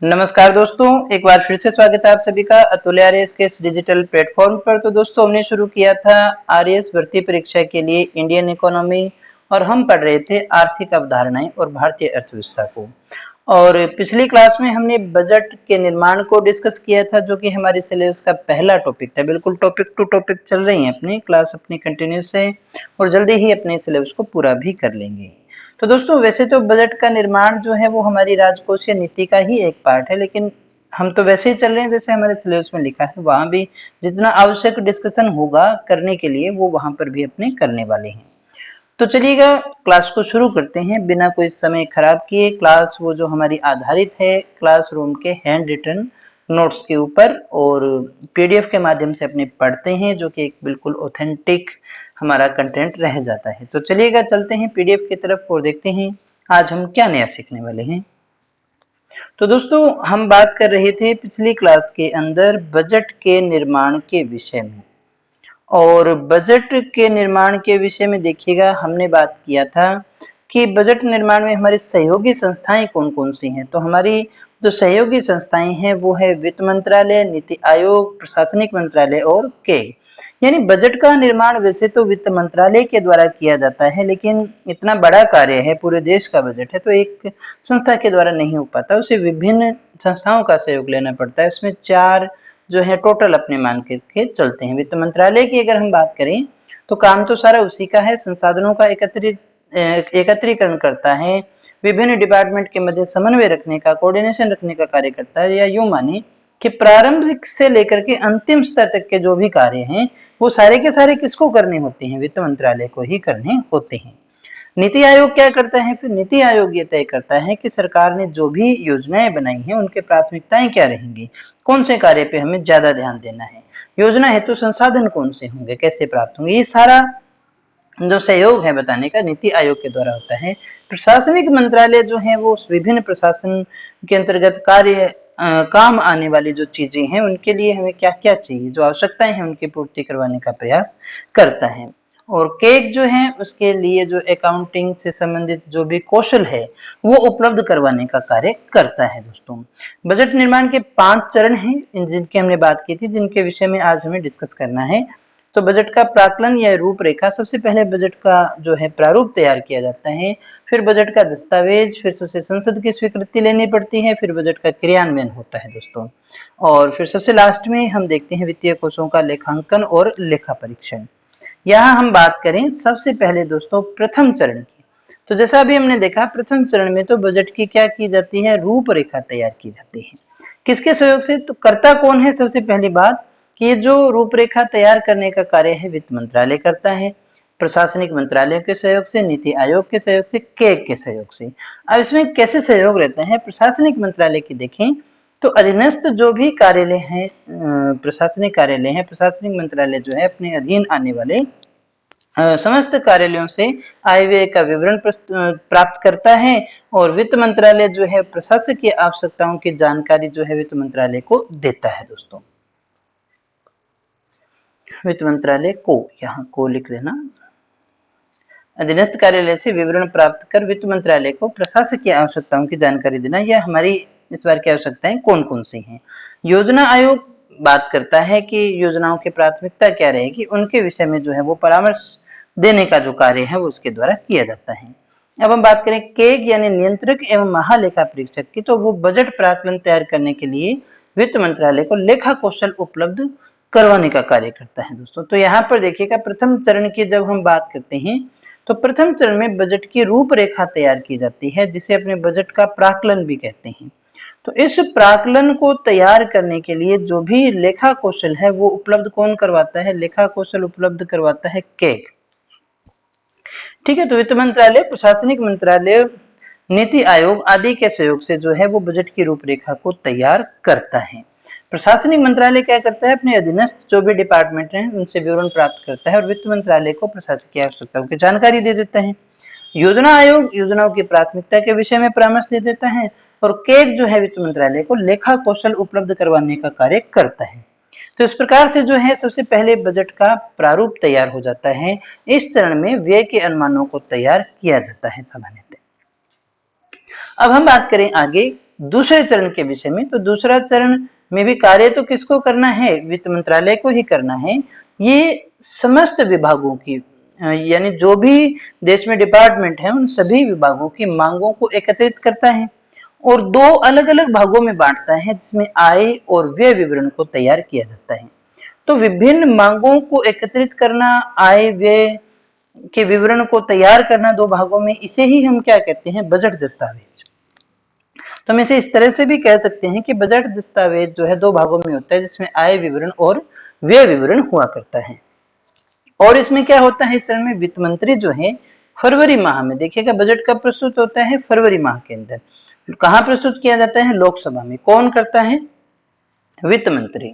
नमस्कार दोस्तों, एक बार फिर से स्वागत है आप सभी का अतुल आरएएस के इस डिजिटल प्लेटफॉर्म पर। तो दोस्तों, हमने शुरू किया था आरएएस भर्ती परीक्षा के लिए इंडियन इकोनॉमी और हम पढ़ रहे थे आर्थिक अवधारणाएं और भारतीय अर्थव्यवस्था को। और पिछली क्लास में हमने बजट के निर्माण को डिस्कस किया था, जो कि हमारे सिलेबस का पहला टॉपिक था। बिल्कुल टॉपिक टू टॉपिक चल रही है अपनी क्लास, अपनी कंटिन्यूस है और जल्दी ही अपने सिलेबस को पूरा भी कर लेंगे। तो दोस्तों, वैसे तो बजट का निर्माण जो है वो हमारी राजकोषीय नीति का ही एक पार्ट है, लेकिन हम तो वैसे ही चल रहे हैं जैसे हमारे सिलेबस में लिखा है। वहां भी जितना आवश्यक डिस्कशन होगा करने के लिए वो वहां पर भी अपने करने वाले हैं। तो चलिएगा, क्लास को शुरू करते हैं बिना कोई समय खराब किए। क्लास वो जो हमारी आधारित है क्लासरूम के हैंड रिटन नोट्स के ऊपर और पीडीएफ के माध्यम से अपने पढ़ते हैं, जो कि एक बिल्कुल ऑथेंटिक हमारा कंटेंट रह जाता है। तो चलिएगा, चलते हैं पीडीएफ की तरफ और देखते हैं आज हम क्या नया सीखने वाले हैं। तो दोस्तों, हम बात कर रहे थे पिछली क्लास के अंदर बजट के निर्माण के विषय में। और बजट के निर्माण के विषय में देखिएगा, हमने बात किया था कि बजट निर्माण में हमारी सहयोगी संस्थाएं कौन कौन सी हैं। तो हमारी जो सहयोगी संस्थाएं हैं वो है वित्त मंत्रालय, नीति आयोग, प्रशासनिक मंत्रालय और के। यानी बजट का निर्माण वैसे तो वित्त मंत्रालय के द्वारा किया जाता है, लेकिन इतना बड़ा कार्य है, पूरे देश का बजट है, तो एक संस्था के द्वारा नहीं हो पाता, उसे विभिन्न संस्थाओं का सहयोग लेना पड़ता है। उसमें चार जो है टोटल अपने मान करके चलते हैं। वित्त मंत्रालय की अगर हम बात करें तो काम तो सारा उसी का है, संसाधनों का एकत्रीकरण करता है, विभिन्न डिपार्टमेंट के मध्य समन्वय रखने का, कोऑर्डिनेशन रखने का कार्य करता है। या यूं माने कि प्रारंभिक से लेकर के अंतिम स्तर तक के जो भी कार्य हैं वो सारे के सारे किसको करने होते हैं? वित्त मंत्रालय को ही करने होते हैं। नीति आयोग क्या करता है? फिर नीति आयोग ये तय करता है कि सरकार ने जो भी योजनाएं बनाई हैं उनके प्राथमिकताएं क्या रहेंगी, कौन से कार्य पे हमें ज्यादा ध्यान देना है, योजना हेतु संसाधन कौन से होंगे, कैसे प्राप्त होंगे। ये सारा जो सहयोग है बताने का नीति आयोग के द्वारा होता है। प्रशासनिक मंत्रालय जो है वो विभिन्न प्रशासन के अंतर्गत कार्य काम आने वाली जो चीजें हैं उनके लिए हमें क्या क्या चाहिए, जो आवश्यकताएं हैं उनकी पूर्ति करवाने का प्रयास करता है। और केक जो है उसके लिए जो अकाउंटिंग से संबंधित जो भी कौशल है वो उपलब्ध करवाने का कार्य करता है। दोस्तों, बजट निर्माण के 5 चरण हैं जिनकी हमने बात की थी, जिनके विषय में आज हमें डिस्कस करना है। तो बजट का प्राक्कलन या रूपरेखा, सबसे पहले बजट का जो है प्रारूप तैयार किया जाता है, फिर बजट का दस्तावेज, फिर उसे संसद की स्वीकृति लेनी पड़ती है, फिर बजट का क्रियान्वयन होता है दोस्तों। और फिर सबसे लास्ट में हम देखते हैं वित्तीय कोषों का लेखांकन और लेखा परीक्षण। यहाँ हम बात करें सबसे पहले दोस्तों प्रथम चरण की। तो जैसा अभी हमने देखा, प्रथम चरण में तो बजट की क्या की जाती है? रूपरेखा तैयार की जाती है। किसके सहयोग से? तो करता कौन है? सबसे पहली बात कि ये जो रूपरेखा तैयार करने का कार्य है वित्त मंत्रालय करता है, प्रशासनिक मंत्रालय के सहयोग से, नीति आयोग के सहयोग से, केग के सहयोग से। अब इसमें कैसे सहयोग रहते हैं? प्रशासनिक मंत्रालय की देखें तो अधीनस्थ जो भी कार्यालय हैं, प्रशासनिक कार्यालय हैं, प्रशासनिक मंत्रालय जो है अपने अधीन आने वाले समस्त कार्यालयों से आय व्यय का विवरण प्राप्त करता है। और वित्त मंत्रालय जो है प्रशासकीय आवश्यकताओं की जानकारी जो है वित्त मंत्रालय को देता है। दोस्तों, वित्त मंत्रालय को यहाँ को लिख लेना। अधीनस्थ कार्यालय से विवरण प्राप्त कर वित्त मंत्रालय को प्रशासकीय आवश्यकताओं की जानकारी देना। यह हमारी इस बार की आवश्यकताएं कौन कौन सी हैं? योजना आयोग बात करता है कि योजनाओं की प्राथमिकता क्या रहेगी, उनके विषय में जो है वो परामर्श देने का जो कार्य है वो उसके द्वारा किया जाता है। अब हम बात करें केग यानी नियंत्रक एवं महालेखा परीक्षक की, तो वो बजट प्राक्कलन तैयार करने के लिए वित्त मंत्रालय को लेखा कौशल उपलब्ध करवाने का कार्य करता है। दोस्तों, तो यहाँ पर देखिएगा, प्रथम चरण की जब हम बात करते हैं तो प्रथम चरण में बजट की रूपरेखा तैयार की जाती है, जिसे अपने बजट का प्राक्कलन भी कहते हैं। तो इस प्राक्कलन को तैयार करने के लिए जो भी लेखा कौशल है वो उपलब्ध कौन करवाता है? लेखा कौशल उपलब्ध करवाता है केग। ठीक है, तो वित्त मंत्रालय, प्रशासनिक मंत्रालय, नीति आयोग आदि के सहयोग से जो है वो बजट की रूपरेखा को तैयार करता है। प्रशासनिक मंत्रालय क्या करता है? अपने अधीनस्थ जो भी डिपार्टमेंट हैं उनसे विवरण प्राप्त करता है और वित्त मंत्रालय को प्रशासकीय आवश्यकताओं की जानकारी दे देता है। योजना आयोग योजनाओं की प्राथमिकता के विषय में परामर्श दे देता है और केग जो है वित्त मंत्रालय को लेखा कौशल उपलब्ध करवाने का कार्य करता है। तो इस प्रकार से जो है सबसे पहले बजट का प्रारूप तैयार हो जाता है। इस चरण में व्यय के अनुमानों को तैयार किया जाता है सामान्यतः। अब हम बात करें आगे दूसरे चरण के विषय में। तो दूसरा चरण में भी कार्य तो किसको करना है, वित्त मंत्रालय को ही करना है। ये समस्त विभागों की यानी जो भी देश में डिपार्टमेंट है उन सभी विभागों की मांगों को एकत्रित करता है और दो अलग अलग भागों में बांटता है, जिसमें आय और व्यय विवरण को तैयार किया जाता है। तो विभिन्न मांगों को एकत्रित करना, आय व्यय के विवरण को तैयार करना दो भागों में, इसे ही हम क्या कहते हैं, बजट दस्तावेज। तो हम इसे इस तरह से भी कह सकते हैं कि बजट दस्तावेज जो है दो भागों में होता है, जिसमें आय विवरण और व्यय विवरण हुआ करता है। और इसमें क्या होता है, इस चरण में वित्त मंत्री जो है फरवरी माह में, देखिएगा बजट कब प्रस्तुत होता है, फरवरी माह के अंदर। कहाँ प्रस्तुत किया जाता है, लोकसभा में। कौन करता है, वित्त मंत्री,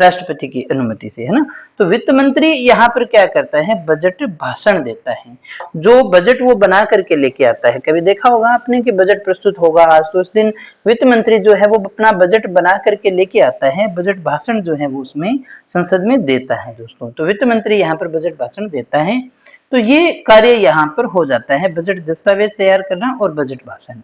राष्ट्रपति की अनुमति से, है ना। तो वित्त मंत्री यहाँ पर क्या करता है, बजट भाषण देता है। जो बजट वो बना करके लेके आता है, कभी देखा होगा आपने कि बजट प्रस्तुत होगा आज, तो उस दिन वित्त मंत्री जो है वो अपना बजट बना करके लेके आता है, बजट भाषण जो है वो उसमें संसद में देता है दोस्तों। तो वित्त मंत्री यहाँ पर बजट भाषण देता है। तो ये कार्य यहाँ पर हो जाता है, बजट दस्तावेज तैयार करना और बजट भाषण।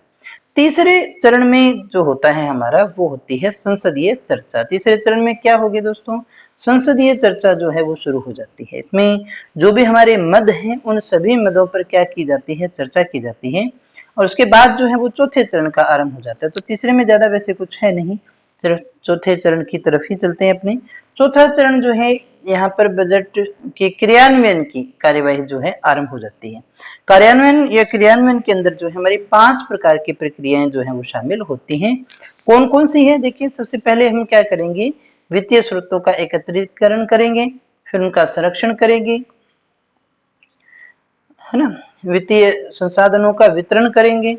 तीसरे चरण में जो होता है हमारा, वो होती है संसदीय चर्चा। तीसरे चरण में क्या होगी दोस्तों, संसदीय चर्चा जो है वो शुरू हो जाती है। इसमें जो भी हमारे मद हैं उन सभी मदों पर क्या की जाती है, चर्चा की जाती है। और उसके बाद जो है वो चौथे चरण का आरंभ हो जाता है। तो तीसरे में ज्यादा वैसे कुछ है नहीं, सिर्फ चौथे चरण की तरफ ही चलते हैं अपने। चौथा चरण जो है, यहाँ पर बजट के क्रियान्वयन की कार्यवाही जो है आरंभ हो जाती है। कार्यान्वयन या क्रियान्वयन के अंदर जो है हमारी 5 प्रकार की प्रक्रियाएं जो है वो शामिल होती हैं। कौन कौन सी है, देखिए सबसे पहले हम क्या करेंगे, वित्तीय स्रोतों का एकत्रीकरण करेंगे, फिर उनका संरक्षण करेंगे, है ना, वित्तीय संसाधनों का वितरण करेंगे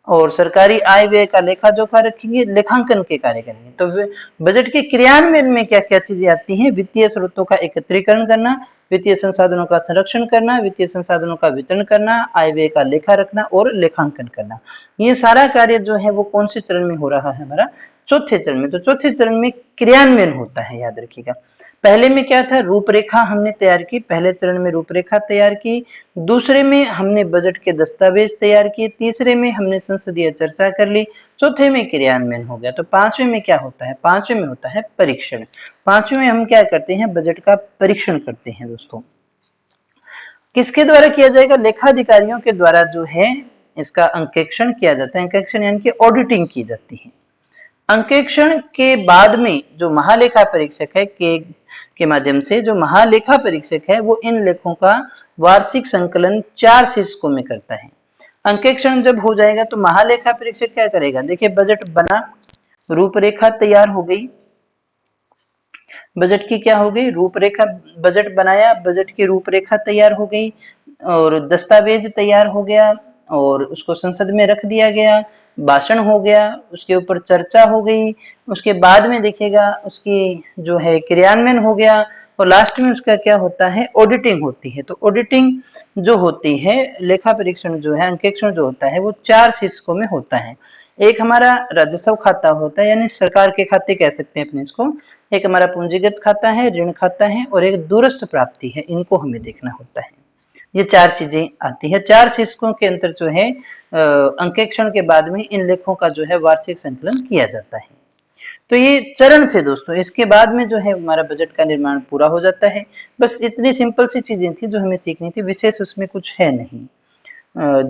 और सरकारी आय व्यय का लेखा जोखा रखेंगे, लेखांकन के कार्य करेंगे। तो बजट के क्रियान्वयन में क्या क्या चीजें आती हैं, वित्तीय स्रोतों का एकत्रीकरण करना, वित्तीय संसाधनों का संरक्षण करना, वित्तीय संसाधनों का वितरण करना, आय व्यय का लेखा रखना और लेखांकन करना। ये सारा कार्य जो है वो कौन से चरण में हो रहा है, हमारा चौथे चरण में। तो चौथे चरण में क्रियान्वयन होता है, याद रखिएगा। पहले में क्या था, रूपरेखा हमने तैयार की, पहले चरण में रूपरेखा तैयार की, दूसरे में हमने बजट के दस्तावेज तैयार किए, तीसरे में हमने संसदीय चर्चा कर ली, चौथे में क्रियान्वयन हो गया। तो पांचवें में क्या होता है, पांचवें में होता है परीक्षण। पांचवें में हम क्या करते हैं, बजट का परीक्षण करते हैं दोस्तों। किसके द्वारा किया जाएगा, लेखाधिकारियों के द्वारा जो है इसका अंकेक्षण किया जाता है। अंकेक्षण यानी कि ऑडिटिंग की जाती है। अंकेक्षण के बाद में जो महालेखा परीक्षक है के माध्यम से, जो महालेखा परीक्षक है वो इन लेखों का वार्षिक संकलन 4 शीर्षकों में करता है। अंकेक्षण जब हो जाएगा तो महालेखा परीक्षक क्या करेगा, देखिए बजट बना, रूपरेखा तैयार हो गई, बजट की क्या हो गई, रूपरेखा, बजट बनाया, बजट की रूपरेखा तैयार हो गई और दस्तावेज तैयार हो गया और उसको संसद में रख दिया गया, भाषण हो गया, उसके ऊपर चर्चा हो गई, उसके बाद में देखिएगा उसकी जो है क्रियान्वयन हो गया और लास्ट में उसका क्या होता है, ऑडिटिंग होती है। तो ऑडिटिंग जो होती है, लेखा परीक्षण जो है, अंकेक्षण जो होता है वो 4 शीर्षकों में होता है। एक हमारा राजस्व खाता होता है, यानी सरकार के खाते कह सकते हैं अपने इसको। एक हमारा पूंजीगत खाता है, ऋण खाता है और एक दूरस्थ प्राप्ति है, इनको हमें देखना होता है। ये 4 चीजें आती है। 4 शीर्षकों के अंतर जो है अंकेक्षण के बाद में इन लेखों का जो है वार्षिक संकलन किया जाता है। तो ये चरण थे दोस्तों। इसके बाद में जो है हमारा बजट का निर्माण पूरा हो जाता है। बस इतनी सिंपल सी चीजें थी जो हमें सीखनी थी, विशेष उसमें कुछ है नहीं।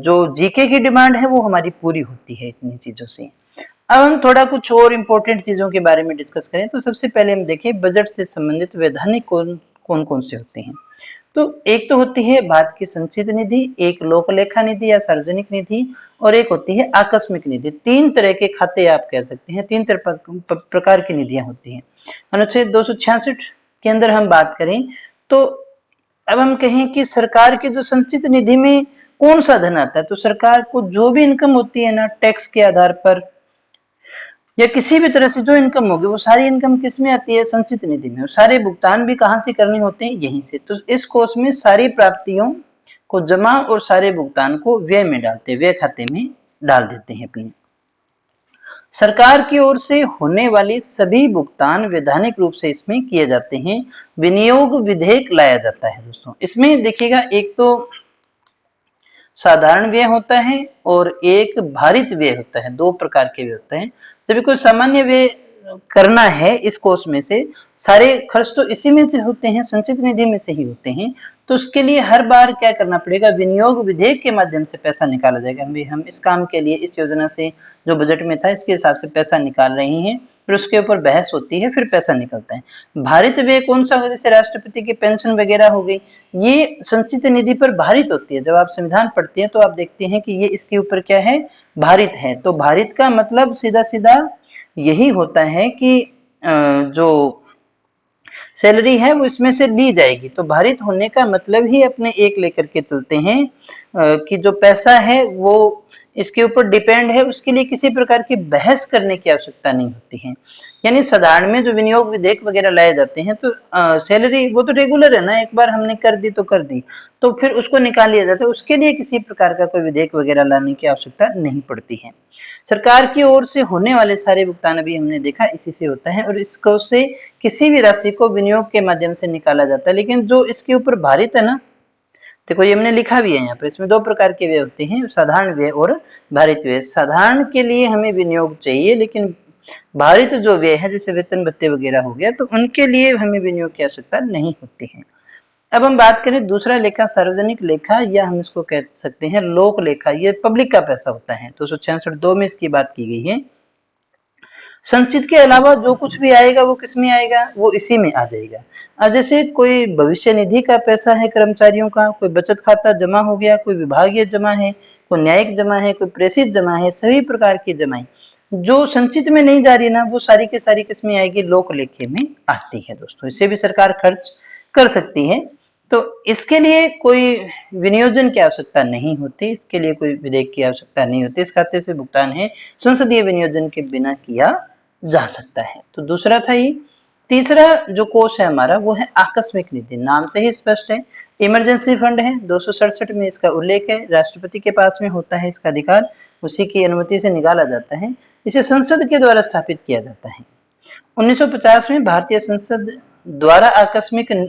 जो जीके की डिमांड है वो हमारी पूरी होती है इतनी चीजों से। अब हम थोड़ा कुछ और इम्पोर्टेंट चीजों के बारे में डिस्कस करें तो सबसे पहले हम देखें बजट से संबंधित वैधानिक कौन कौन से होते हैं। तो एक तो होती है भारत की संचित निधि, एक लोक लेखा निधि या सार्वजनिक निधि और एक होती है आकस्मिक निधि। 3 तरह के खाते आप कह सकते हैं, 3 प्रकार की निधियां होती हैं। अनुच्छेद 266 के अंदर हम बात करें तो अब हम कहें कि सरकार की जो संचित निधि में कौन सा धन आता है, तो सरकार को जो भी इनकम होती है ना, टैक्स के आधार पर या किसी भी तरह से जो इनकम होगी वो सारी इनकम किस में आती है, संचित निधि में। और सारे भुगतान भी कहां से करने होते हैं, यहीं से। तो इस कोष में सारी प्राप्तियों को जमा और सारे भुगतान को व्यय में डालते हैं, व्यय खाते में डाल देते हैं अपने। सरकार की ओर से होने वाली सभी भुगतान वैधानिक रूप से इसमें किए जाते हैं। विनियोग विधेयक लाया जाता है दोस्तों। इसमें देखिएगा, एक तो साधारण व्यय होता है और एक भारित व्यय होता है। दो प्रकार के व्यय होते हैं। जब कोई सामान्य व्यय करना है इस कोष में से, सारे खर्च तो इसी में से होते हैं, संचित निधि में से ही होते हैं, तो उसके लिए हर बार क्या करना पड़ेगा, विनियोग विधेयक के माध्यम से पैसा निकाला जाएगा। हम इस काम के लिए इस योजना से जो बजट में था इसके हिसाब से पैसा निकाल रहे हैं, फिर उसके ऊपर बहस होती है, फिर पैसा निकलता है। भारित व्यय कौन सा होगा, जैसे राष्ट्रपति की पेंशन वगैरह हो गई, ये संचित निधि पर भारित होती है। जब आप संविधान पढ़ते हैं तो आप देखते हैं कि ये इसके ऊपर क्या है, भारित है। तो भारित का मतलब सीधा सीधा यही होता है कि जो सैलरी है वो इसमें से ली जाएगी। तो भारित होने का मतलब ही अपने एक लेकर के चलते हैं कि जो पैसा है वो इसके ऊपर डिपेंड है, उसके लिए किसी प्रकार की बहस करने की आवश्यकता नहीं होती है। यानी साधारण में जो विनियोग विधेयक वगैरह लाए जाते हैं तो सैलरी वो तो रेगुलर है ना, एक बार हमने कर दी तो कर दी, तो फिर उसको निकाल लिया जाता है, उसके लिए किसी प्रकार का कोई विधेयक वगैरह लाने की आवश्यकता नहीं पड़ती है। सरकार की ओर से होने वाले सारे भुगतान अभी हमने देखा इसी से होता है, और इसको से किसी भी राशि को विनियोग के माध्यम से निकाला जाता है। लेकिन जो इसके ऊपर भारित है ना, देखो ये हमने लिखा भी है यहाँ पे, इसमें दो प्रकार के व्यय होते हैं, साधारण व्यय और भारित व्यय। साधारण के लिए हमें विनियोग चाहिए, लेकिन भारित जो व्यय है जैसे वेतन भत्ते वगैरह हो गया, तो उनके लिए हमें विनियोग की आवश्यकता नहीं होती है। अब हम बात करें दूसरा लेखा, सार्वजनिक लेखा, या हम इसको कह सकते हैं लोक लेखा। ये पब्लिक का पैसा होता है। 266(2) में इसकी बात की गई है। संचित के अलावा जो कुछ भी आएगा वो किसमें आएगा, वो इसी में आ जाएगा। अब जैसे कोई भविष्य निधि का पैसा है कर्मचारियों का, कोई बचत खाता जमा हो गया, कोई विभागीय जमा है, कोई न्यायिक जमा है, कोई प्रेषित जमा है, सभी प्रकार की जमाएं जो संचित में नहीं जा रही ना, वो सारी की सारी किसमें आएगी, लोक लेखे में आती है दोस्तों। इसे भी सरकार खर्च कर सकती है। तो इसके लिए कोई विनियोजन की आवश्यकता नहीं होती, इसके लिए कोई विधेयक की आवश्यकता नहीं होती। इस खाते से भुगतान है संसदीय विनियोजन के बिना किया जा सकता है। तो दूसरा था ये। तीसरा जो कोष है हमारा वो है आकस्मिक निधि। नाम से ही स्पष्ट है, इमरजेंसी फंड है। 267 में इसका उल्लेख है। राष्ट्रपति के पास में होता है इसका अधिकार, उसी की अनुमति से निकाला जाता है। इसे संसद के द्वारा स्थापित किया जाता है। 1950 में भारतीय संसद द्वारा आकस्मिकता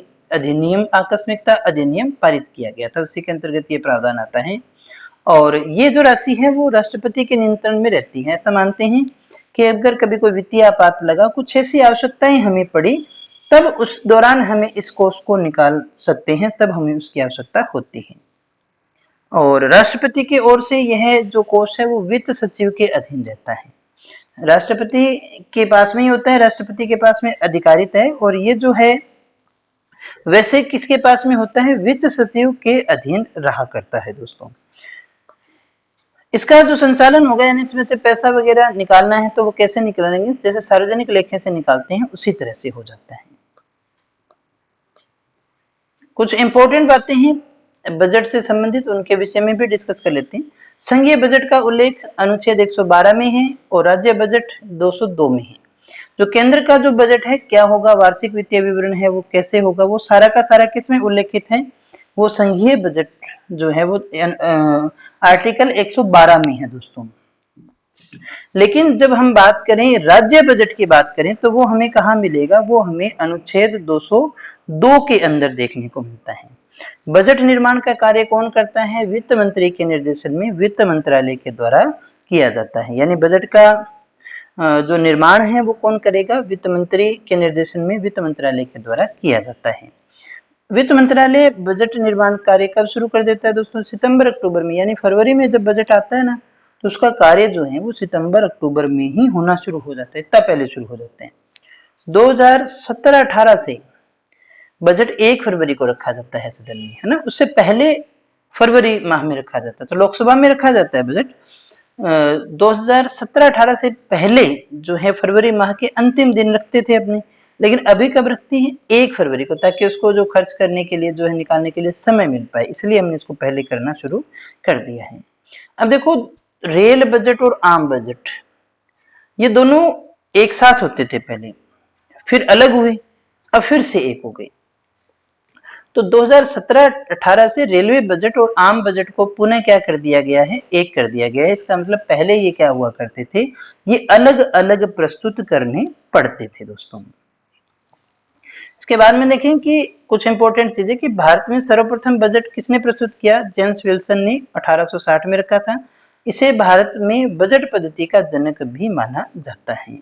अधिनियम पारित किया गया था, उसी के अंतर्गत ये प्रावधान आता है। और ये जो राशि है वो राष्ट्रपति के नियंत्रण में रहती है। ऐसा मानते हैं कि अगर कभी कोई वित्तीय आपात लगा, कुछ ऐसी आवश्यकताएं हमें पड़ी, तब उस दौरान हमें इस कोष को निकाल सकते हैं, तब हमें उसकी आवश्यकता होती है। और राष्ट्रपति की ओर से यह जो कोष है वो वित्त सचिव के अधीन रहता है। राष्ट्रपति के पास में ही होता है, राष्ट्रपति के पास में अधिकारित है। और ये जो है वैसे किसके पास में होता है, वित्त सचिव के अधीन रहा करता है दोस्तों। इसका जो संचालन होगा, यानी इसमें से पैसा वगैरह निकालना है तो वो कैसे निकालेंगे, जैसे सार्वजनिक लेखे से निकालते हैं उसी तरह से हो जाता है। कुछ इंपॉर्टेंट बातें हैं बजट से संबंधित, उनके विषय में भी डिस्कस कर लेते हैं। संघीय बजट का उल्लेख अनुच्छेद 112 में है और राज्य बजट 202 में है। जो केंद्र का जो बजट है क्या होगा, वार्षिक वित्तीय विवरण है वो कैसे होगा, वो सारा का सारा किसमें उल्लेखित है, वो संघीय बजट जो है वो आर्टिकल 112 में है दोस्तों। लेकिन जब हम बात करें राज्य बजट की बात करें तो वो हमें कहाँ मिलेगा, वो हमें अनुच्छेद 202 के अंदर देखने को मिलता है। बजट निर्माण का कार्य कौन करता है, वित्त मंत्री के निर्देशन में वित्त मंत्रालय के द्वारा किया जाता है। यानी बजट का जो निर्माण है वो कौन करेगा, वित्त मंत्री के निर्देशन में वित्त मंत्रालय के द्वारा किया जाता है। वित्त मंत्रालय बजट निर्माण कार्य कब शुरू कर देता है दोस्तों, सितंबर अक्टूबर में। यानी फरवरी में जब बजट आता है ना, तो उसका कार्य जो है वो सितंबर अक्टूबर में ही होना शुरू हो जाता है, इतना पहले शुरू हो जाते हैं। 2017-18 से बजट 1 फरवरी को रखा जाता है सदन में, है ना, उससे पहले फरवरी माह में रखा जाता है। तो लोकसभा में रखा जाता है बजट 2017-18 से पहले जो है फरवरी माह के अंतिम दिन रखते थे अपने। लेकिन अभी कब रखते हैं, 1 फरवरी को, ताकि उसको जो खर्च करने के लिए जो है निकालने के लिए समय मिल पाए, इसलिए हमने इसको पहले करना शुरू कर दिया है। अब देखो, रेल बजट और आम बजट ये दोनों एक साथ होते थे पहले, फिर अलग हुए, अब फिर से एक हो गए। तो 2017-18 से रेलवे बजट और आम बजट को पुनः क्या कर दिया गया है, एक कर दिया गया है। इसका मतलब पहले ये क्या हुआ करते थे, ये अलग अलग प्रस्तुत करने पड़ते थे दोस्तों। इसके बाद में देखें कि कुछ इंपॉर्टेंट चीजें कि भारत में सर्वप्रथम बजट किसने प्रस्तुत किया? जेम्स विल्सन ने 1860 में रखा था। इसे भारत में बजट पद्धति का जनक भी माना जाता है।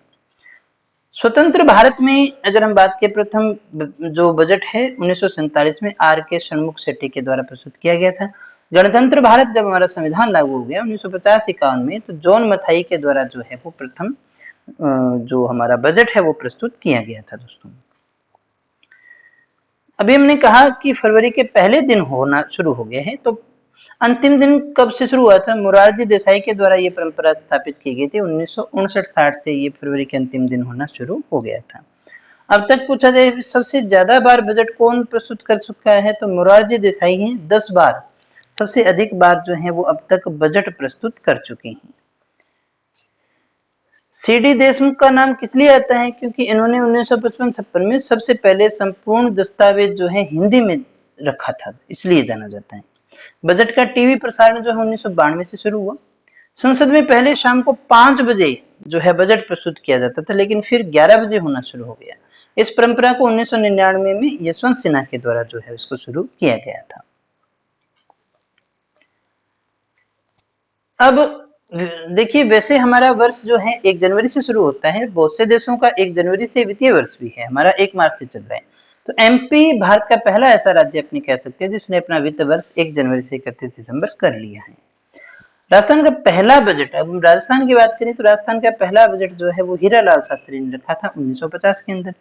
स्वतंत्र भारत में अगर हम बात करें, प्रथम जो बजट है 1947 में आर के षणमुख शेट्टी के द्वारा प्रस्तुत किया गया था। गणतंत्र भारत जब हमारा संविधान लागू हो गया 1950-51 में, तो जॉन मथाई के द्वारा जो है वो प्रथम जो हमारा बजट है वो प्रस्तुत किया गया था दोस्तों। अभी हमने कहा कि फरवरी के पहले दिन होना शुरू हो गए हैं, तो अंतिम दिन कब से शुरू हुआ था? मोरारजी देसाई के द्वारा ये परंपरा स्थापित की गई थी 1959-60 से ये फरवरी के अंतिम दिन होना शुरू हो गया था। अब तक पूछा जाए सबसे ज्यादा बार बजट कौन प्रस्तुत कर चुका है, तो मोरारजी देसाई हैं 10 बार। सबसे अधिक बार जो है वो अब तक बजट प्रस्तुत कर चुके हैं। सीडी देशमुख का नाम किस लिए आता है? क्योंकि इन्होंने 1955-56 में सबसे पहले संपूर्ण दस्तावेज जो है हिंदी में रखा था, इसलिए जाना जाता है। बजट का टीवी प्रसारण जो है 1992 से शुरू हुआ। संसद में पहले शाम को 5 बजे जो है बजट प्रस्तुत किया जाता था, लेकिन फिर 11 बजे होना शुरू हो गया। इस परंपरा को 1999 में यशवंत सिन्हा के द्वारा जो है उसको शुरू किया गया था। अब देखिए, वैसे हमारा वर्ष जो है 1 जनवरी से शुरू होता है। बहुत से देशों का 1 जनवरी से वित्तीय वर्ष भी है, हमारा 1 मार्च से चल रहा है। तो एमपी भारत का पहला ऐसा राज्य अपनी कह सकते हैं जिसने अपना वित्त वर्ष 1 जनवरी से 31 दिसंबर कर लिया है। राजस्थान का पहला बजट, अब हम राजस्थान की बात करें तो राजस्थान का पहला बजट जो है वो हीरालाल शास्त्री ने रखा था 1950 के अंदर।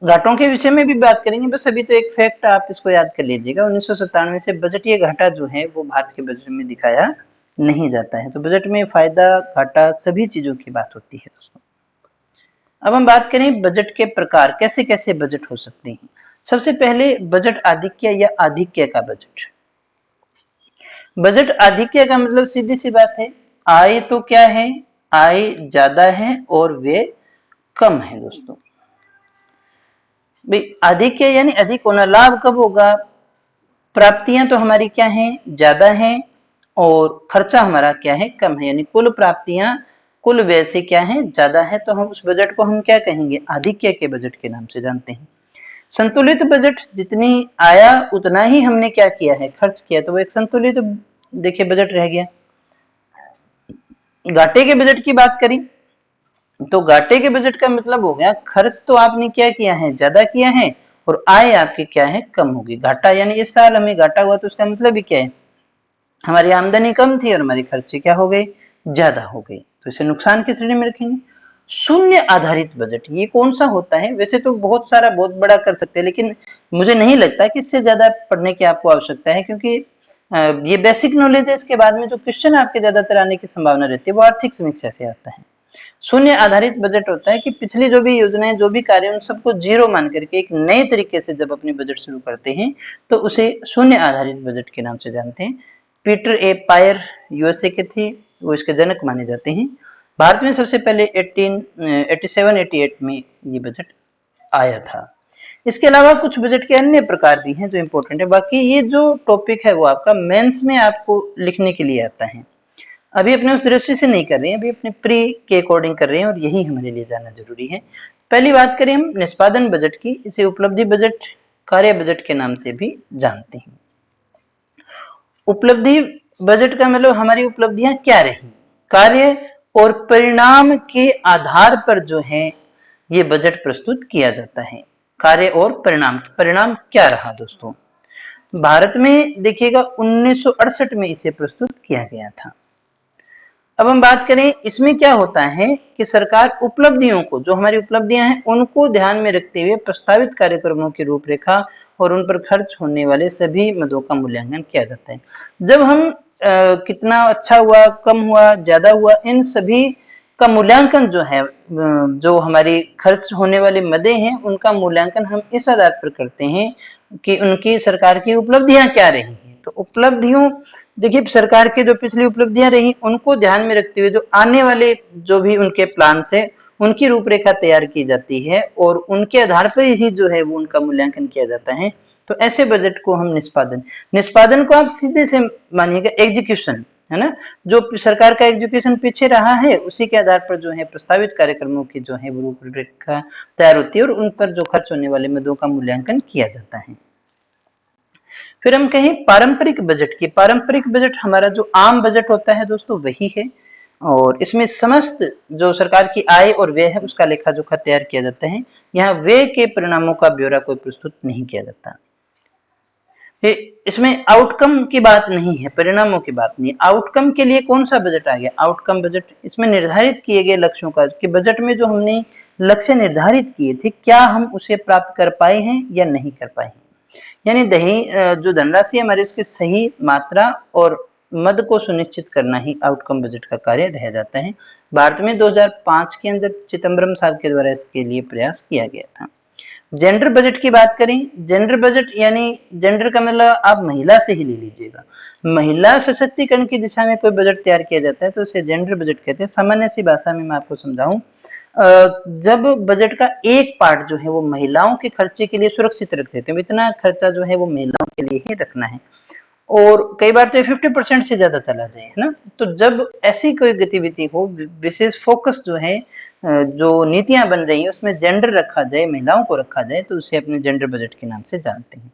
घाटों के विषय में भी बात करेंगे, बस अभी तो एक फैक्ट आप इसको याद कर लीजिएगा, 1997 से बजटीय घाटा जो है वो भारत के बजट में दिखाया नहीं जाता है। तो बजट में फायदा घाटा सभी चीजों की बात होती है दोस्तों। अब हम बात करें बजट के प्रकार, कैसे कैसे बजट हो सकते हैं। सबसे पहले बजट आधिक्य या आधिक्य का बजट। बजट आधिक्य का मतलब सीधी सी बात है, आय तो क्या है, आय ज्यादा है और व्यय कम है दोस्तों। भाई आधिक्य यानी अधिक होना। लाभ कब होगा? प्राप्तियां तो हमारी क्या है, ज्यादा है, और खर्चा हमारा क्या है, कम है, यानी कुल प्राप्तियां कुल व्यय से क्या है, ज्यादा है। तो हम उस बजट को हम क्या कहेंगे? आधिक्य के बजट के नाम से जानते हैं। संतुलित बजट, जितनी आया उतना ही हमने क्या किया है, खर्च किया, तो वो एक संतुलित देखिए बजट रह गया। घाटे के बजट की बात करें तो घाटे के बजट का मतलब हो गया खर्च तो आपने क्या किया है, ज्यादा किया है, और आय आपकी क्या है, कम होगी। घाटा यानी इस साल हमें घाटा हुआ, तो उसका मतलब ही क्या है, हमारी आमदनी कम थी और हमारी खर्चे क्या हो गई, ज्यादा हो गई, तो इसे नुकसान की श्रेणी में रखेंगे। शून्य आधारित बजट, ये कौन सा होता है? वैसे तो बहुत सारा बहुत बड़ा कर सकते हैं, लेकिन मुझे नहीं लगता कि इससे ज्यादा पढ़ने की आपको आवश्यकता है, क्योंकि ये बेसिक नॉलेज है। इसके बाद में जो क्वेश्चन आपके ज्यादातर आने की संभावना रहती है वो आर्थिक समीक्षा से आता है। शून्य आधारित बजट होता है कि पिछली जो भी योजनाएं, जो भी कार्य, उन सबको जीरो मान करके एक नए तरीके से जब अपनी बजट शुरू करते हैं तो उसे शून्य आधारित बजट के नाम से जानते हैं। पीटर ए पायर यूएसए के थे, वो इसके जनक माने जाते हैं। भारत में सबसे पहले 1887-88 में ये बजट आया था। इसके अलावा कुछ बजट के अन्य प्रकार भी हैं जो इंपॉर्टेंट है। बाकी ये जो टॉपिक है वो आपका मेंस में आपको लिखने के लिए आता है। अभी अपने उस दृष्टि से नहीं कर रहे हैं, अभी अपने प्री के अकॉर्डिंग कर रहे हैं, और यही हमारे लिए जानना जरूरी है। पहली बात करें हम निष्पादन बजट की, इसे उपलब्धि बजट, कार्य बजट के नाम से भी जानते हैं। उपलब्धि बजट का मतलब हमारी उपलब्धियां क्या रही, कार्य और परिणाम के आधार पर जो है ये बजट प्रस्तुत किया जाता है। कार्य और परिणाम, परिणाम क्या रहा दोस्तों? भारत में देखिएगा 1968 में इसे प्रस्तुत किया गया था। अब हम बात करें इसमें क्या होता है कि सरकार उपलब्धियों को, जो हमारी उपलब्धियां हैं उनको ध्यान में रखते हुए प्रस्तावित कार्यक्रमों की रूपरेखा और उन पर खर्च होने वाले सभी मदों का मूल्यांकन किया जाता है। जब हम कितना अच्छा हुआ, कम हुआ, ज्यादा हुआ, इन सभी का मूल्यांकन जो है, जो हमारी खर्च होने वाले मदे हैं उनका मूल्यांकन हम इस आधार पर करते हैं कि उनकी सरकार की उपलब्धियां क्या रही हैं। तो उपलब्धियों, देखिए सरकार की जो पिछली उपलब्धियां रही उनको ध्यान में रखते हुए जो आने वाले जो भी उनके प्लान है उनकी रूपरेखा तैयार की जाती है और उनके आधार पर ही जो है वो उनका मूल्यांकन किया जाता है। तो ऐसे बजट को हम निष्पादन, निष्पादन को आप सीधे से मानिएगा एग्जीक्यूशन, है ना। जो सरकार का एजुकेशन पीछे रहा है उसी के आधार पर जो है प्रस्तावित कार्यक्रमों की जो है वो रूपरेखा तैयार होती है और उन पर जो खर्च होने वाले मदों का मूल्यांकन किया जाता है। फिर हम कहें पारंपरिक बजट की, पारंपरिक बजट हमारा जो आम बजट होता है दोस्तों वही है, और इसमें समस्त जो सरकार की आय और व्यय है उसका लेखा जोखा तैयार किया जाता है। यहाँ व्यय के परिणामों का ब्यौरा कोई प्रस्तुत नहीं किया जाता। इसमें आउटकम की बात नहीं है, परिणामों की बात नहीं। आउटकम के लिए कौन सा बजट आ गया, आउटकम बजट। इसमें निर्धारित किए गए लक्ष्यों का, कि बजट में जो हमने लक्ष्य निर्धारित किए थे क्या हम उसे प्राप्त कर पाए हैं या नहीं कर पाए हैं। यानी जो धनराशि हमारी उसकी सही मात्रा और मद को सुनिश्चित करना ही आउटकम बजट का कार्य रह जाता है। भारत में 2005 के अंदर चिदम्बरम साहब के द्वारा इसके लिए प्रयास किया गया था। जेंडर बजट की बात करें, जेंडर बजट यानी जेंडर का मतलब आप महिला से ही ले लीजिएगा। महिला सशक्तिकरण की दिशा में कोई बजट तैयार किया जाता है तो उसे जेंडर बजट कहते हैं। सामान्य सी भाषा में मैं आपको समझाऊं, जब बजट का एक पार्ट जो है वो महिलाओं के खर्चे के लिए सुरक्षित रख देते हैं, इतना खर्चा जो है वो महिलाओं के लिए ही रखना है, और कई बार तो 50% से ज्यादा चला जाए, है ना। तो जब ऐसी कोई गतिविधि हो, विशेष फोकस जो है, जो नीतियां बन रही है उसमें जेंडर रखा जाए, महिलाओं को रखा जाए, तो उसे अपने जेंडर बजट के नाम से जानते हैं।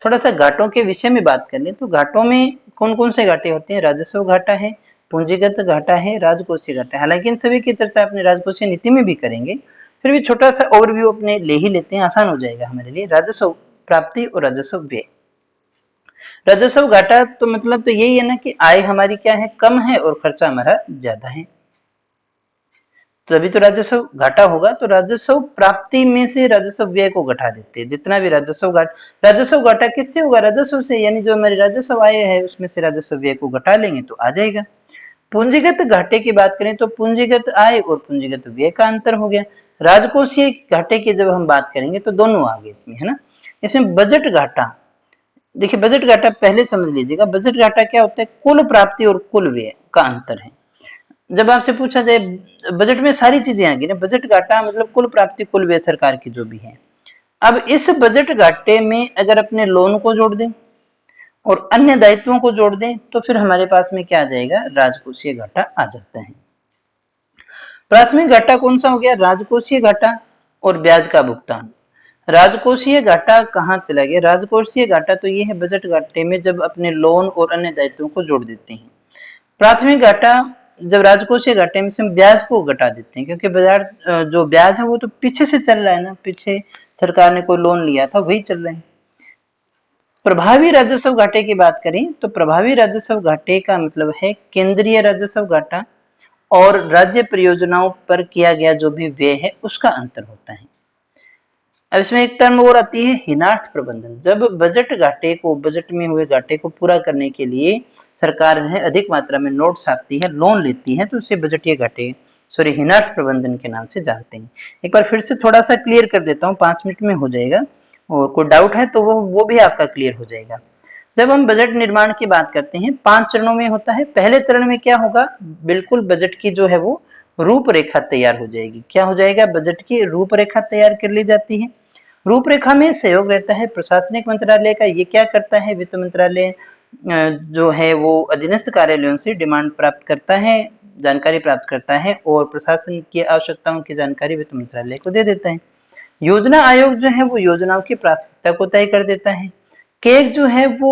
थोड़ा सा घाटों के विषय में बात कर लें तो घाटों में कौन कौन से घाटे होते हैं। राजस्व घाटा है, पूंजीगत घाटा है, राजकोषीय घाटा है। हालांकि इन सभी की चर्चा अपने राजकोषीय नीति में भी करेंगे, फिर भी छोटा सा ओवरव्यू अपने ले ही लेते हैं, आसान हो जाएगा हमारे लिए। राजस्व प्राप्ति और राजस्व व्यय। राजस्व घाटा तो मतलब तो यही है ना कि आय हमारी क्या है, कम है, और खर्चा हमारा ज्यादा है, तभी तो राजस्व घाटा होगा। तो राजस्व प्राप्ति में से राजस्व व्यय को घटा देते हैं। जितना भी राजस्व घाटा किससे होगा, राजस्व से, यानी जो हमारी राजस्व आय है उसमें से राजस्व व्यय को घटा लेंगे तो आ जाएगा। पूंजीगत घाटे की बात करें तो पूंजीगत आय और पूंजीगत व्यय का अंतर हो गया। राजकोषीय घाटे की जब हम बात करेंगे तो दोनों आ गए इसमें, है ना। इसमें बजट घाटा, देखिए बजट घाटा पहले समझ लीजिएगा। बजट घाटा क्या होता है, कुल प्राप्ति और कुल व्यय का अंतर है। जब आपसे पूछा जाए, बजट में सारी चीजें आ गई ना, बजट घाटा मतलब कुल प्राप्ति कुल व्यय सरकार की जो भी है। अब इस बजट घाटे में अगर अपने लोन को जोड़ दें और अन्य दायित्वों को जोड़ दें तो फिर हमारे पास में क्या आ जाएगा, राजकोषीय घाटा आ जाता है। प्राथमिक घाटा कौन सा हो गया, राजकोषीय घाटा और ब्याज का भुगतान। राजकोषीय घाटा कहाँ चला गया, राजकोषीय घाटा तो ये है बजट घाटे में जब अपने लोन और अन्य दायित्वों को जोड़ देते हैं। प्राथमिक घाटा जब राजकोषीय घाटे में से हम ब्याज को घटा देते हैं, क्योंकि बाजार जो ब्याज है वो तो पीछे से चल रहा है ना, पीछे सरकार ने कोई लोन लिया था वही चल रहा है। प्रभावी राजस्व घाटे की बात करें तो प्रभावी राजस्व घाटे का मतलब है केंद्रीय राजस्व घाटा और राज्य परियोजनाओं पर किया गया जो भी व्यय है उसका अंतर होता है। अब इसमें एक टर्म और आती है हिनार्थ प्रबंधन। जब बजट में हुए घाटे को पूरा करने के लिए सरकार है अधिक मात्रा में नोट छापती है, लोन लेती है, तो उसे बजटीय घाटे हिनार्थ प्रबंधन के नाम से जानते हैं। एक बार फिर से थोड़ा सा क्लियर कर देता हूँ, 5 मिनट में हो जाएगा, और कोई डाउट है तो वो भी आपका क्लियर हो जाएगा। जब हम बजट निर्माण की बात करते हैं 5 चरणों में होता है। पहले चरण में क्या होगा, बिल्कुल बजट की जो है वो रूपरेखा तैयार हो जाएगी। क्या हो जाएगा, बजट की रूपरेखा तैयार कर ली जाती है। रूपरेखा में सहयोग रहता है प्रशासनिक मंत्रालय का। ये क्या करता है, वित्त मंत्रालय जो है वो अधीनस्थ कार्यालयों से डिमांड प्राप्त करता है, जानकारी प्राप्त करता है, और प्रशासन की आवश्यकताओं की जानकारी वित्त मंत्रालय को दे देता है। योजना आयोग जो है वो योजनाओं की प्राथमिकता को तय कर देता है। केग जो है वो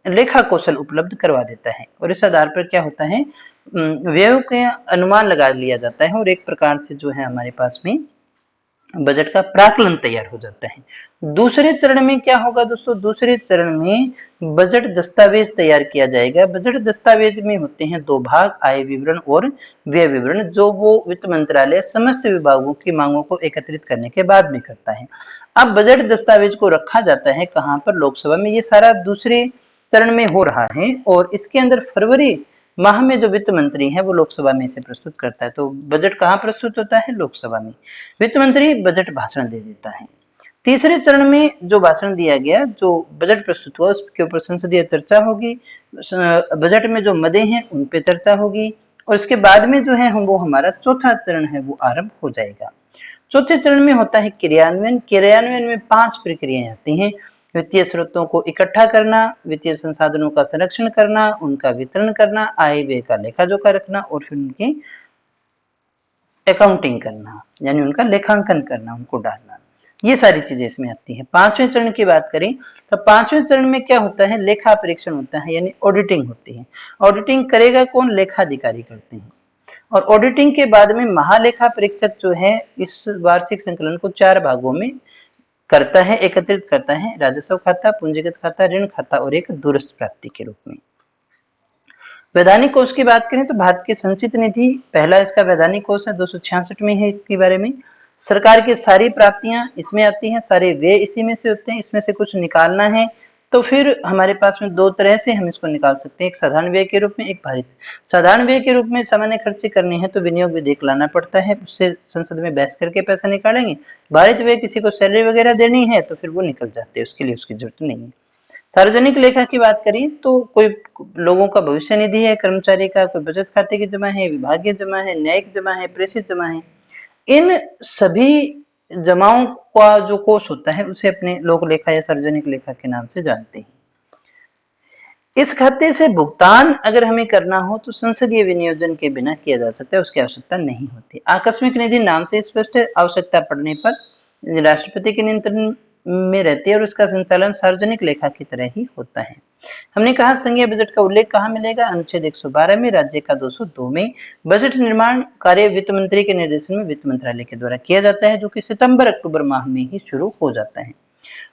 लेखा कौशल उपलब्ध करवा देता है, और इस आधार पर क्या होता है, व्ययों के अनुमान लगा लिया जाता है, और एक प्रकार से जो है हमारे पास में बजट का प्राकलन तैयार हो जाता है। दूसरे चरण में क्या होगा दोस्तों, दूसरे चरण में बजट दस्तावेज तैयार किया जाएगा। बजट दस्तावेज में होते हैं 2 भाग, आय विवरण और व्यय विवरण, जो वो वित्त मंत्रालय समस्त विभागों की मांगों को एकत्रित करने के बाद में करता है। अब बजट दस्तावेज को रखा जाता है कहाँ पर, लोकसभा में। ये सारा दूसरे चरण में हो रहा है, और इसके अंदर फरवरी माह में जो वित्त मंत्री है वो लोकसभा में इसे प्रस्तुत करता है। तो बजट कहाँ प्रस्तुत होता है, लोकसभा में। वित्त मंत्री बजट भाषण दे देता है। तीसरे चरण में जो भाषण दिया गया, जो बजट प्रस्तुत हुआ, उसके ऊपर संसदीय चर्चा होगी। बजट में जो मदे हैं उन पे चर्चा होगी, और इसके बाद में जो है हम वो हमारा चौथा चरण है वो आरंभ हो जाएगा। चौथे चरण में होता है क्रियान्वयन। क्रियान्वयन में 5 प्रक्रियाएं आती हैं। वित्तीय स्रोतों को इकट्ठा करना, वित्तीय संसाधनों का संरक्षण करना, उनका वितरण करना, आय व्यय का लेखा जोखा रखना और फिर उनकी अकाउंटिंग करना, यानी उनका लेखांकन करना, उनको डालना, ये सारी चीजें इसमें आती हैं। पांचवें चरण की बात करें तो पांचवें चरण में क्या होता है, लेखा परीक्षण होता है, यानी ऑडिटिंग होती है। ऑडिटिंग करेगा कौन, लेखाधिकारी करते हैं। और ऑडिटिंग के बाद में महालेखा परीक्षक जो है इस वार्षिक संकलन को 4 भागों में करता है, एकत्रित करता है, राजस्व खाता, पूंजीगत खाता, ऋण खाता और एक दूरस्थ प्राप्ति के रूप में। वैधानिक कोष की बात करें तो भारत की संचित निधि पहला इसका वैधानिक कोष है, 266 में है इसके बारे में। सरकार की सारी प्राप्तियां इसमें आती हैं, सारे व्यय इसी में से होते हैं, इसमें से कुछ निकालना है तो फिर हमारे पास में दो तरह से हम इसको निकाल सकते हैं, एक साधारण व्यय के रूप में, एक भारित। साधारण व्यय के रूप में सामान्य खर्चे करने हैं तो विनियोग विधेयक लाना पड़ता है, उससे संसद में बहस करके पैसा निकालेंगे। भारित व्यय किसी को सैलरी वगैरह देनी है तो फिर वो निकल जाते हैं, उसके लिए उसकी जरूरत नहीं है। सार्वजनिक लेखा की बात करें तो कोई लोगों का भविष्य निधि है, कर्मचारी का कोई बचत खाते की जमा है, विभागीय जमा है, न्यायिक जमा है, प्रेषित जमा है, इन सभी जमाओं का जो कोष होता है उसे अपने लोक लेखा या सार्वजनिक लेखा के नाम से जानते हैं। इस खाते से भुगतान अगर हमें करना हो तो संसदीय विनियोजन के बिना किया जा सकता है, उसकी आवश्यकता नहीं होती। आकस्मिक निधि नाम से स्पष्ट है, आवश्यकता पड़ने पर राष्ट्रपति के नियंत्रण में रहती है और उसका संचालन सार्वजनिक लेखा की तरह ही होता है। हमने कहा संघीय बजट का उल्लेख कहाँ मिलेगा, अनुच्छेद 112 में, राज्य का 202 में। बजट निर्माण कार्य वित्त मंत्री के निर्देशन में वित्त मंत्रालय के द्वारा किया जाता है, जो कि सितंबर अक्टूबर माह में ही शुरू हो जाता है।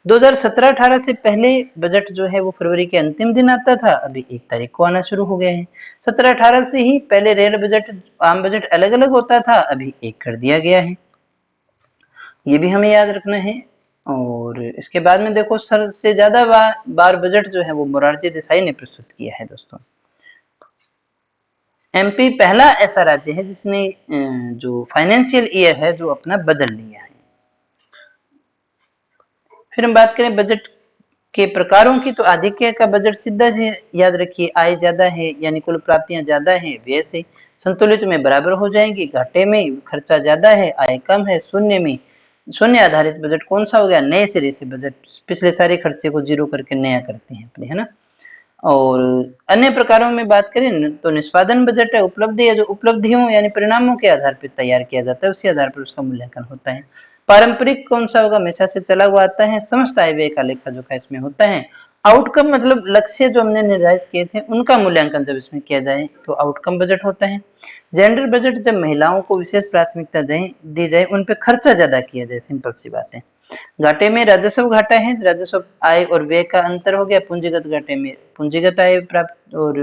2017-18 से पहले बजट जो है वो फरवरी के अंतिम दिन आता था, अभी 1 तारीख को आना शुरू हो गया है। 17-18 से ही पहले रेल बजट, आम बजट अलग अलग होता था, अभी एक कर दिया गया है, ये भी हमें याद रखना है। और इसके बाद में देखो सर से ज्यादा बार बजट जो है वो मोरारजी देसाई ने प्रस्तुत किया है दोस्तों। एमपी पहला ऐसा राज्य है जिसने जो फाइनेंशियल ईयर है जो अपना बदल लिया है। फिर हम बात करें बजट के प्रकारों की तो आधिक्य का बजट सीधा से याद रखिए, आय ज्यादा है यानी कुल प्राप्तियां ज्यादा है, व्यय से संतुलित में बराबर हो जाएंगी, घाटे में खर्चा ज्यादा है, आय कम है, शून्य में। शून्य आधारित बजट कौन सा हो गया, नए सिरे से बजट, पिछले सारे खर्चे को जीरो करके नया करते हैं अपने, है ना। और अन्य प्रकारों में बात करें तो निष्पादन बजट है, उपलब्धि है, जो उपलब्धियों यानी परिणामों के आधार पर तैयार किया जाता है, उसी आधार पर उसका मूल्यांकन होता है। पारंपरिक कौन सा होगा, हमेशा से चला हुआ आता है, समस्त आय व्यय का लेखा जोखा इसमें होता है। आउटकम मतलब लक्ष्य जो हमने निर्धारित किए थे उनका मूल्यांकन जब इसमें किया जाए तो आउटकम बजट होता है। जेंडर बजट, जब महिलाओं को विशेष प्राथमिकता दी जाए, उन पर खर्चा ज्यादा किया जाए, सिंपल सी बात है। घाटे में राजस्व घाटा है, राजस्व आय और व्यय का अंतर हो गया, पूंजीगत घाटे में पूंजीगत आय प्राप्त और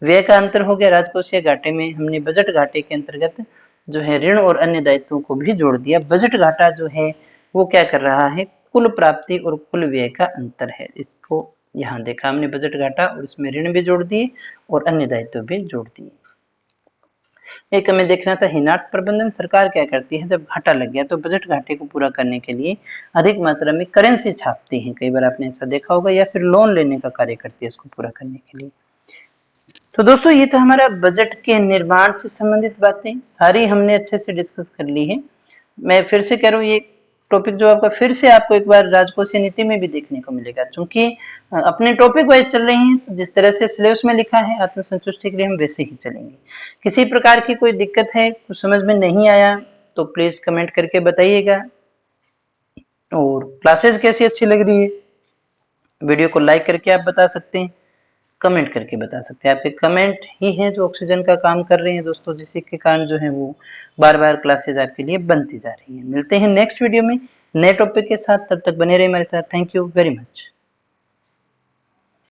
व्यय का अंतर हो गया, राजकोषीय घाटे में हमने बजट घाटे के अंतर्गत जो है ऋण और अन्य दायित्वों को भी जोड़ दिया। बजट घाटा जो है वो क्या कर रहा है, कुल प्राप्ति और कुल व्यय का अंतर है, इसको यहाँ देखा हमने बजट घाटा, और इसमें ऋण भी जोड़ दिए और अन्य दायित्व भी जोड़ दिए। एक हमें देखना था हिनाट प्रबंधन, सरकार क्या करती है जब घाटा लग गया तो बजट घाटे को पूरा करने के लिए अधिक मात्रा में करेंसी छापती है, कई बार आपने ऐसा देखा होगा, या फिर लोन लेने का कार्य करती है इसको पूरा करने के लिए। तो दोस्तों ये तो हमारा बजट के निर्माण से संबंधित बातें सारी हमने अच्छे से डिस्कस कर ली है। मैं फिर से कह रहा हूँ ये टॉपिक जो आपका फिर से आपको एक बार राजकोषीय नीति में भी देखने को मिलेगा, क्योंकि अपने टॉपिक वाइज चल रही हैं, तो जिस तरह से सिलेबस में लिखा है आत्मसंतुष्टि के लिए हम वैसे ही चलेंगे। किसी प्रकार की कोई दिक्कत है, कुछ समझ में नहीं आया तो प्लीज कमेंट करके बताइएगा। और क्लासेस कैसी अच्छी लग रही है, वीडियो को लाइक करके आप बता सकते हैं, कमेंट करके बता सकते हैं। आपके कमेंट ही हैं जो ऑक्सीजन का काम कर रहे हैं दोस्तों, जिसके के कारण जो है वो बार बार क्लासेज आपके लिए बनती जा रही है। मिलते हैं नेक्स्ट वीडियो में नए टॉपिक के साथ, तब तक बने रहे हमारे साथ। Thank you very much.